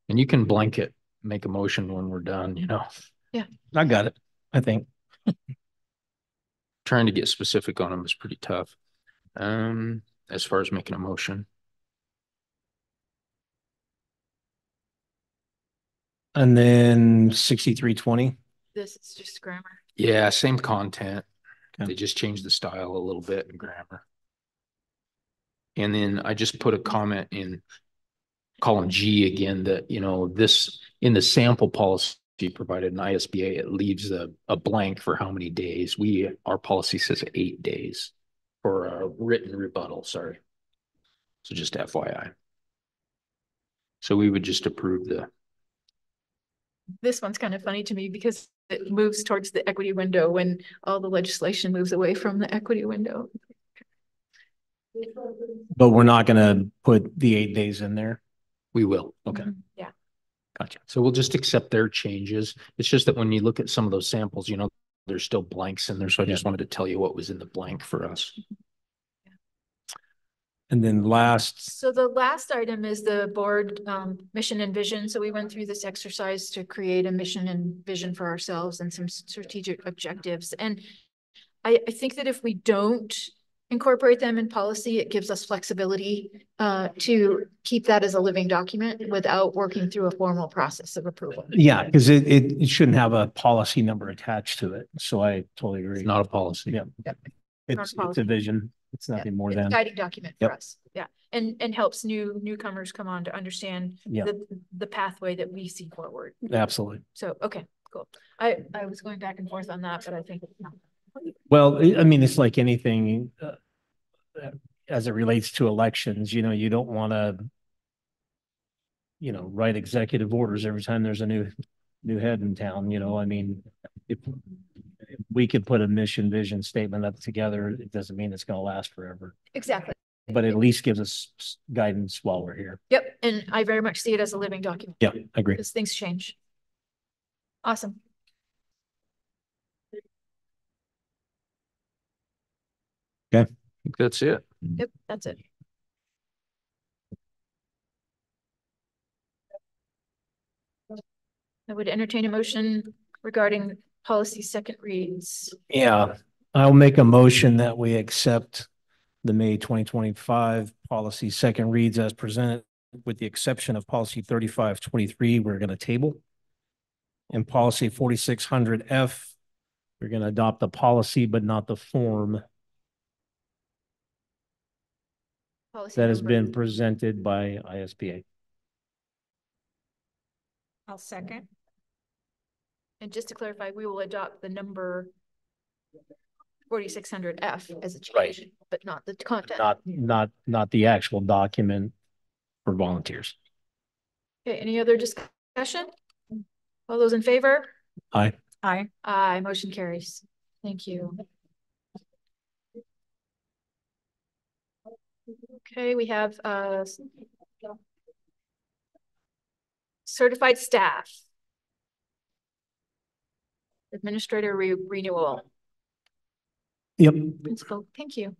And you can blanket, make a motion when we're done, Yeah. I got it, I think. Trying to get specific on them is pretty tough. As far as making a motion. And then 6320. This is just grammar. Yeah, same content. Okay. They just changed the style a little bit in grammar. And then I just put a comment in column G again that, this in the sample policy provided in ISBA, it leaves a blank for how many days. Our policy says 8 days for a written rebuttal, sorry. So just FYI. So we would just approve This one's kind of funny to me because it moves towards the equity window when all the legislation moves away from the equity window. But we're not going to put the 8 days in there. We will. Okay. Yeah. Gotcha. So we'll just accept their changes. It's just that when you look at some of those samples, there's still blanks in there. So I just wanted to tell you what was in the blank for us. And then So the last item is the board mission and vision. So we went through this exercise to create a mission and vision for ourselves and some strategic objectives. And I think that if we don't incorporate them in policy, it gives us flexibility to keep that as a living document without working through a formal process of approval. Yeah, because it shouldn't have a policy number attached to it. So I totally agree. It's not a policy. Yeah. Yep. It's a vision. It's nothing more than a guiding document for us. Yeah. And helps newcomers come on to understand the pathway that we see forward. Absolutely. So, okay, cool. I was going back and forth on that, but I think it's not. Well, I mean, it's like anything as it relates to elections, you don't want to, write executive orders every time there's a new head in town. I mean, if we could put a mission vision statement up together, it doesn't mean it's going to last forever. Exactly. But at least gives us guidance while we're here. Yep. And I very much see it as a living document. Yeah, I agree. Because things change. Awesome. Okay. I think that's it. Yep, that's it. I would entertain a motion regarding policy second reads. Yeah, I'll make a motion that we accept the May 2025 policy second reads as presented, with the exception of policy 3523, we're going to table. And policy 4600F, we're going to adopt the policy, but not the form that has been presented by ISBA. I'll second. And just to clarify, we will adopt the number 4600F as a change, Right. but not the content. Not the actual document for volunteers. Okay, any other discussion? All those in favor? Aye. Aye. Aye, motion carries. Thank you. Okay, we have certified staff. Administrator renewal. Yep. Principal, thank you.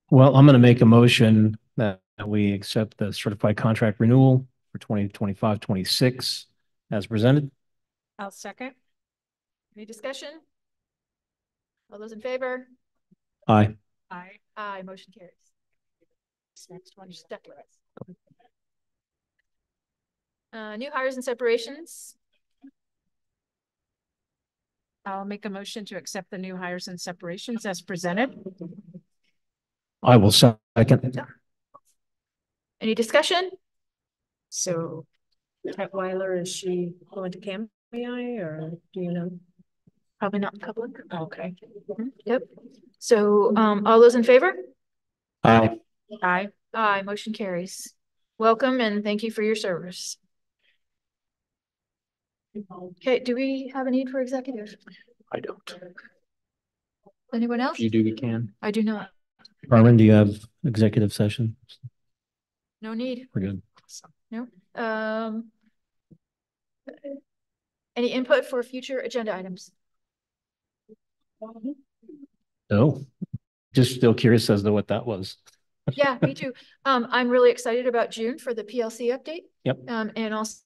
Well, I'm going to make a motion that we accept the certified contract renewal for 2025-26 as presented. I'll second. Any discussion? All those in favor? Aye. Aye. Aye, motion carries. Next one, step new hires and separations. I'll make a motion to accept the new hires and separations as presented. I will second. Any discussion? So Kat Weiler, is she going to CAMI or do you know? Probably not in public. Okay. Yep. So all those in favor? Aye. Aye. Aye, motion carries. Welcome and thank you for your service. Okay, do we have a need for executive? I don't. Anyone else? You do, we can. I do not. Carmen, do you have executive session? No need. We're good. No. Any input for future agenda items? No. Just still curious as to what that was. Yeah, me too. I'm really excited about June for the PLC update. Yep. And also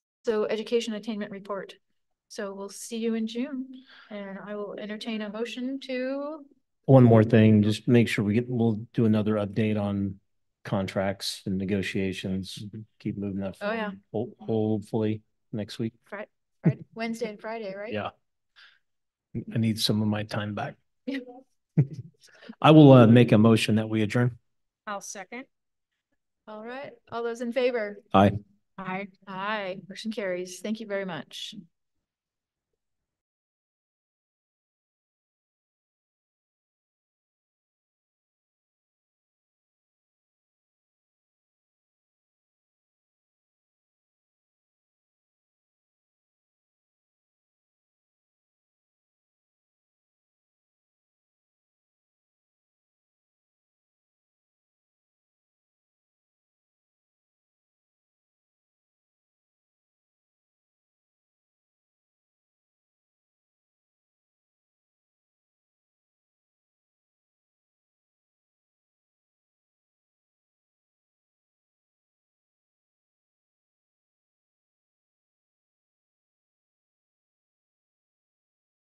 education attainment report. So we'll see you in June and I will entertain a motion to. One more thing, just make sure we'll do another update on contracts and negotiations. Keep moving that. Oh, yeah. Hopefully next week. Friday, Wednesday and Friday, right? Yeah. I need some of my time back. I will make a motion that we adjourn. I'll second. All right. All those in favor? Aye. Aye. Aye. Motion carries. Thank you very much.